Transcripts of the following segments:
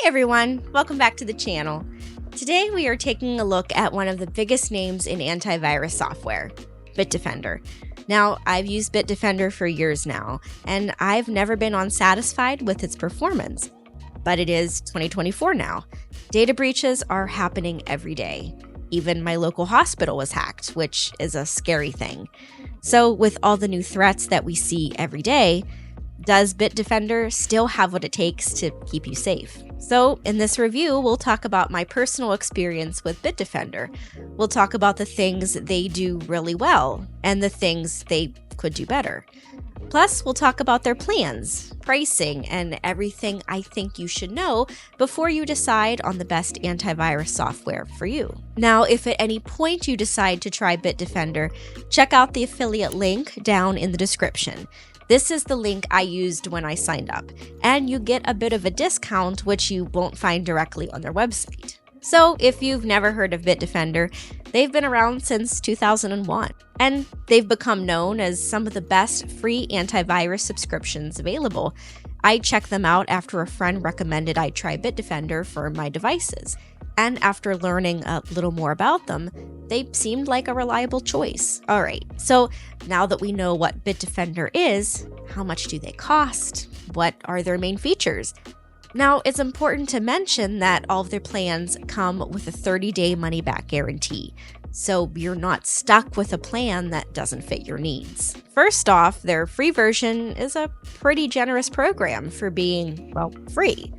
Hey everyone, welcome back to the channel. Today we are taking a look at one of the biggest names in antivirus software, Bitdefender. Now, I've used Bitdefender for years now, and I've never been unsatisfied with its performance. But it is 2024 now. Data breaches are happening every day. Even my local hospital was hacked, which is a scary thing. So with all the new threats that we see every day, does Bitdefender still have what it takes to keep you safe? So in this review, we'll talk about my personal experience with Bitdefender. We'll talk about the things they do really well and the things they could do better. Plus, we'll talk about their plans, pricing, and everything I think you should know before you decide on the best antivirus software for you. Now, if at any point you decide to try Bitdefender, check out the affiliate link down in the description. This is the link I used when I signed up, and you get a bit of a discount which you won't find directly on their website. So if you've never heard of Bitdefender, they've been around since 2001, and they've become known as some of the best free antivirus subscriptions available. I checked them out after a friend recommended I try Bitdefender for my devices, and after learning a little more about them, they seemed like a reliable choice. All right, so now that we know what Bitdefender is, how much do they cost? What are their main features? Now, it's important to mention that all of their plans come with a 30-day money-back guarantee, so you're not stuck with a plan that doesn't fit your needs. First off, their free version is a pretty generous program for being, well, free.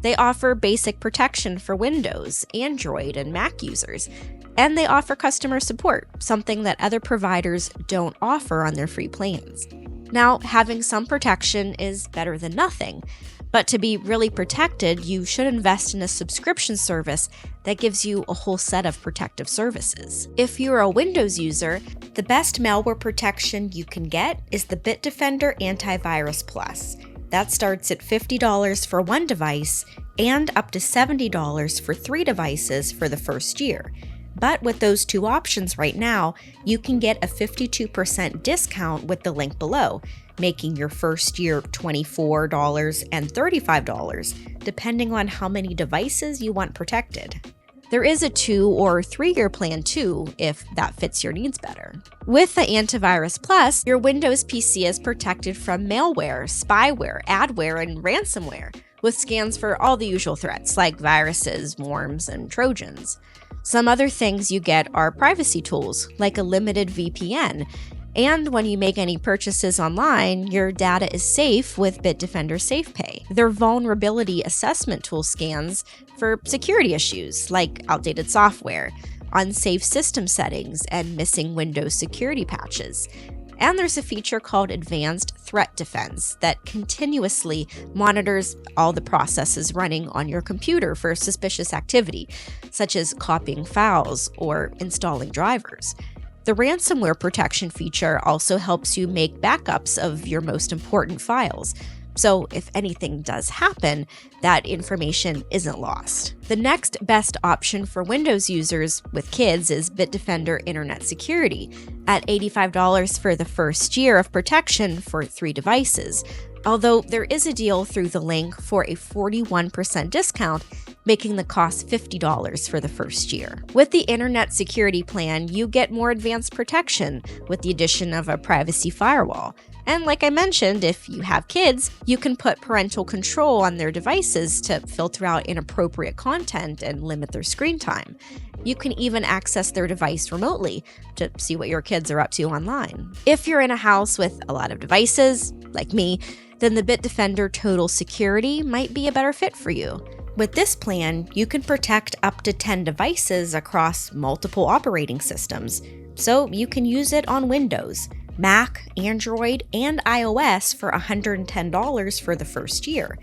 They offer basic protection for Windows, Android, and Mac users, and they offer customer support, something that other providers don't offer on their free plans. Now, having some protection is better than nothing, but to be really protected, you should invest in a subscription service that gives you a whole set of protective services. If you're a Windows user, the best malware protection you can get is the Bitdefender Antivirus Plus. That starts at $50 for one device and up to $70 for 3 devices for the first year. But with those two options right now, you can get a 52% discount with the link below, making your first year $24 and $35, depending on how many devices you want protected. There is a 2 or 3 year plan too, if that fits your needs better. With the Antivirus Plus, your Windows PC is protected from malware, spyware, adware, and ransomware, with scans for all the usual threats like viruses, worms, and Trojans. Some other things you get are privacy tools, like a limited VPN, and when you make any purchases online, your data is safe with Bitdefender SafePay. Their vulnerability assessment tool scans for security issues like outdated software, unsafe system settings, and missing Windows security patches. And there's a feature called Advanced Threat Defense that continuously monitors all the processes running on your computer for suspicious activity, such as copying files or installing drivers. The ransomware protection feature also helps you make backups of your most important files. So if anything does happen, that information isn't lost. The next best option for Windows users with kids is Bitdefender Internet Security at $85 for the first year of protection for 3 devices. Although there is a deal through the link for a 41% discount, making the cost $50 for the first year. With the Internet Security plan, you get more advanced protection with the addition of a privacy firewall. And like I mentioned, if you have kids, you can put parental control on their devices to filter out inappropriate content and limit their screen time. You can even access their device remotely to see what your kids are up to online. If you're in a house with a lot of devices, like me, then the Bitdefender Total Security might be a better fit for you. With this plan, you can protect up to 10 devices across multiple operating systems, so you can use it on Windows, Mac, Android, and iOS for $110 for the first year.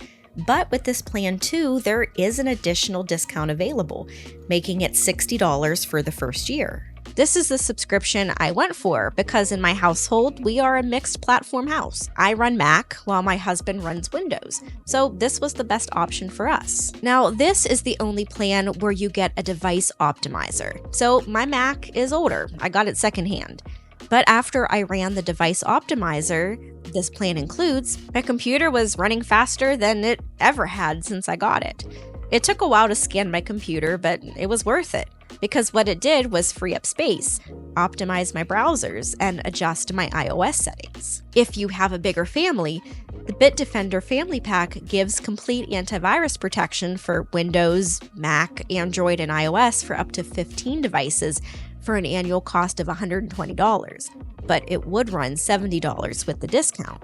But with this plan too, there is an additional discount available, making it $60 for the first year. This is the subscription I went for because in my household, we are a mixed platform house. I run Mac while my husband runs Windows, so this was the best option for us. Now, this is the only plan where you get a device optimizer. So my Mac is older. I got it secondhand. But after I ran the device optimizer this plan includes, my computer was running faster than it ever had since I got it. It took a while to scan my computer, but it was worth it, because what it did was free up space, optimize my browsers, and adjust my iOS settings. If you have a bigger family, the Bitdefender Family Pack gives complete antivirus protection for Windows, Mac, Android, and iOS for up to 15 devices for an annual cost of $120, but it would run $70 with the discount.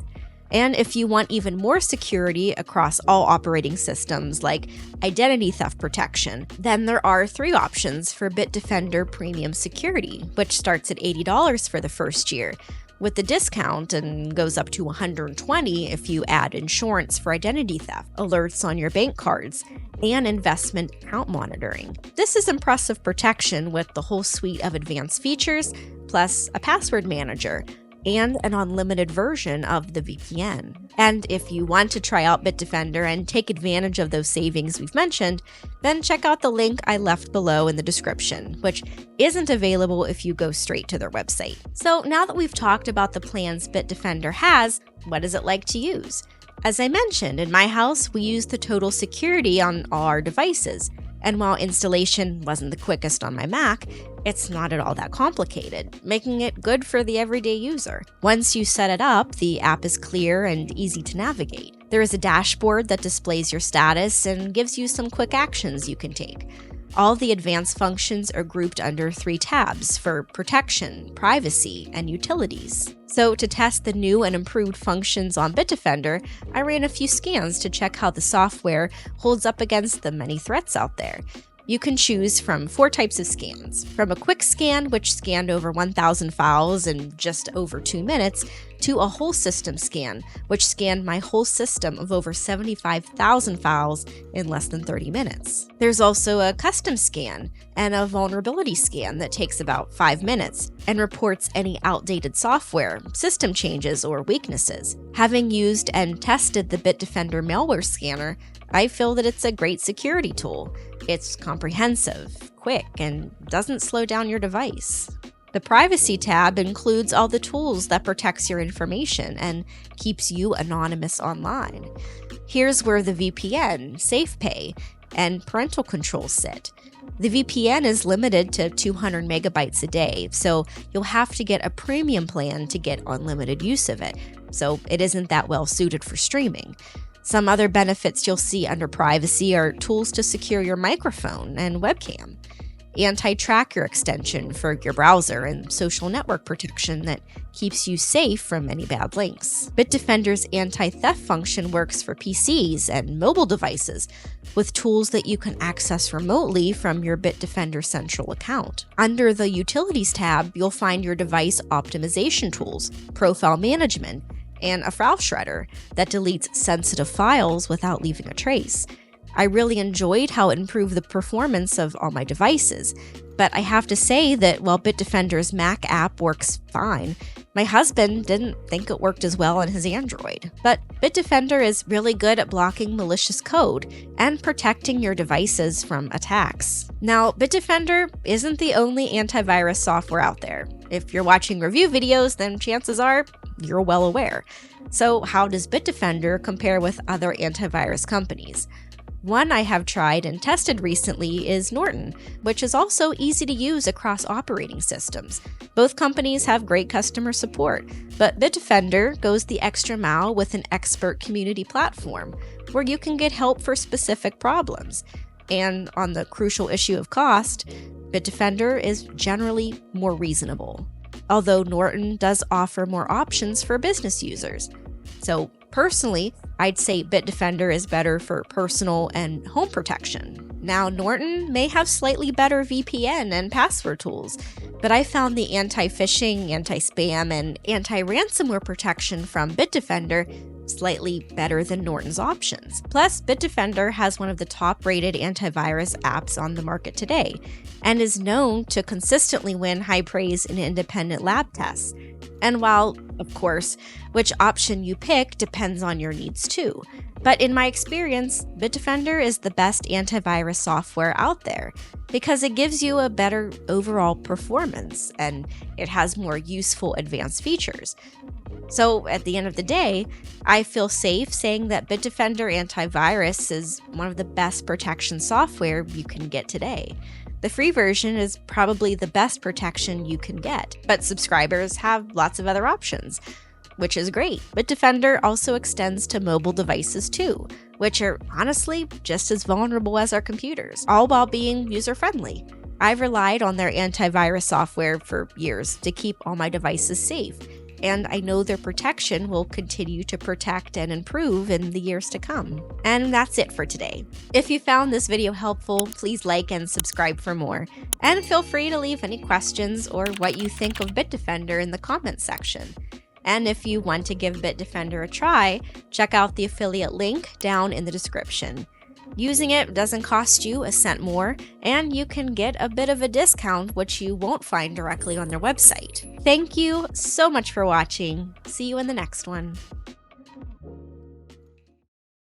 And if you want even more security across all operating systems, like identity theft protection, then there are 3 options for Bitdefender Premium Security, which starts at $80 for the first year, with the discount, and goes up to $120 if you add insurance for identity theft, alerts on your bank cards, and investment account monitoring. This is impressive protection with the whole suite of advanced features, plus a password manager, and an unlimited version of the VPN. And if you want to try out Bitdefender and take advantage of those savings we've mentioned, then check out the link I left below in the description, which isn't available if you go straight to their website. So now that we've talked about the plans Bitdefender has, what is it like to use? As I mentioned, in my house, we use the total security on all our devices. And while installation wasn't the quickest on my Mac, it's not at all that complicated, making it good for the everyday user. Once you set it up, the app is clear and easy to navigate. There is a dashboard that displays your status and gives you some quick actions you can take. All the advanced functions are grouped under 3 tabs for protection, privacy, and utilities. So to test the new and improved functions on Bitdefender, I ran a few scans to check how the software holds up against the many threats out there. You can choose from 4 types of scans, from a quick scan, which scanned over 1,000 files in just over 2 minutes, to a whole system scan, which scanned my whole system of over 75,000 files in less than 30 minutes. There's also a custom scan and a vulnerability scan that takes about 5 minutes and reports any outdated software, system changes, or weaknesses. Having used and tested the Bitdefender malware scanner, I feel that it's a great security tool. It's comprehensive, quick, and doesn't slow down your device. The Privacy tab includes all the tools that protects your information and keeps you anonymous online. Here's where the VPN, SafePay, and parental controls sit. The VPN is limited to 200 megabytes a day, so you'll have to get a premium plan to get unlimited use of it, so it isn't that well suited for streaming. Some other benefits you'll see under Privacy are tools to secure your microphone and webcam, anti-tracker extension for your browser, and social network protection that keeps you safe from any bad links. Bitdefender's anti-theft function works for PCs and mobile devices, with tools that you can access remotely from your Bitdefender Central account. Under the Utilities tab, you'll find your device optimization tools, profile management, and a file shredder that deletes sensitive files without leaving a trace. I really enjoyed how it improved the performance of all my devices, but I have to say that while Bitdefender's Mac app works fine, my husband didn't think it worked as well on his Android. But Bitdefender is really good at blocking malicious code and protecting your devices from attacks. Now, Bitdefender isn't the only antivirus software out there. If you're watching review videos, then chances are you're well aware. So how does Bitdefender compare with other antivirus companies? One I have tried and tested recently is Norton, which is also easy to use across operating systems. Both companies have great customer support, but Bitdefender goes the extra mile with an expert community platform where you can get help for specific problems. And on the crucial issue of cost, Bitdefender is generally more reasonable, although Norton does offer more options for business users. So personally, I'd say Bitdefender is better for personal and home protection. Now, Norton may have slightly better VPN and password tools, but I found the anti-phishing, anti-spam, and anti-ransomware protection from Bitdefender slightly better than Norton's options. Plus, Bitdefender has one of the top-rated antivirus apps on the market today, and is known to consistently win high praise in independent lab tests. And while, of course, which option you pick depends on your needs too. But in my experience, Bitdefender is the best antivirus software out there. because it gives you a better overall performance and it has more useful advanced features. So at the end of the day, I feel safe saying that Bitdefender Antivirus is one of the best protection software you can get today. The free version is probably the best protection you can get, but subscribers have lots of other options, which is great. Bitdefender also extends to mobile devices too, which are honestly just as vulnerable as our computers, all while being user-friendly. I've relied on their antivirus software for years to keep all my devices safe, and I know their protection will continue to protect and improve in the years to come. And that's it for today. If you found this video helpful, please like and subscribe for more. And feel free to leave any questions or what you think of Bitdefender in the comments section. And if you want to give Bitdefender a try, check out the affiliate link down in the description. Using it doesn't cost you a cent more, and you can get a bit of a discount, which you won't find directly on their website. Thank you so much for watching. See you in the next one.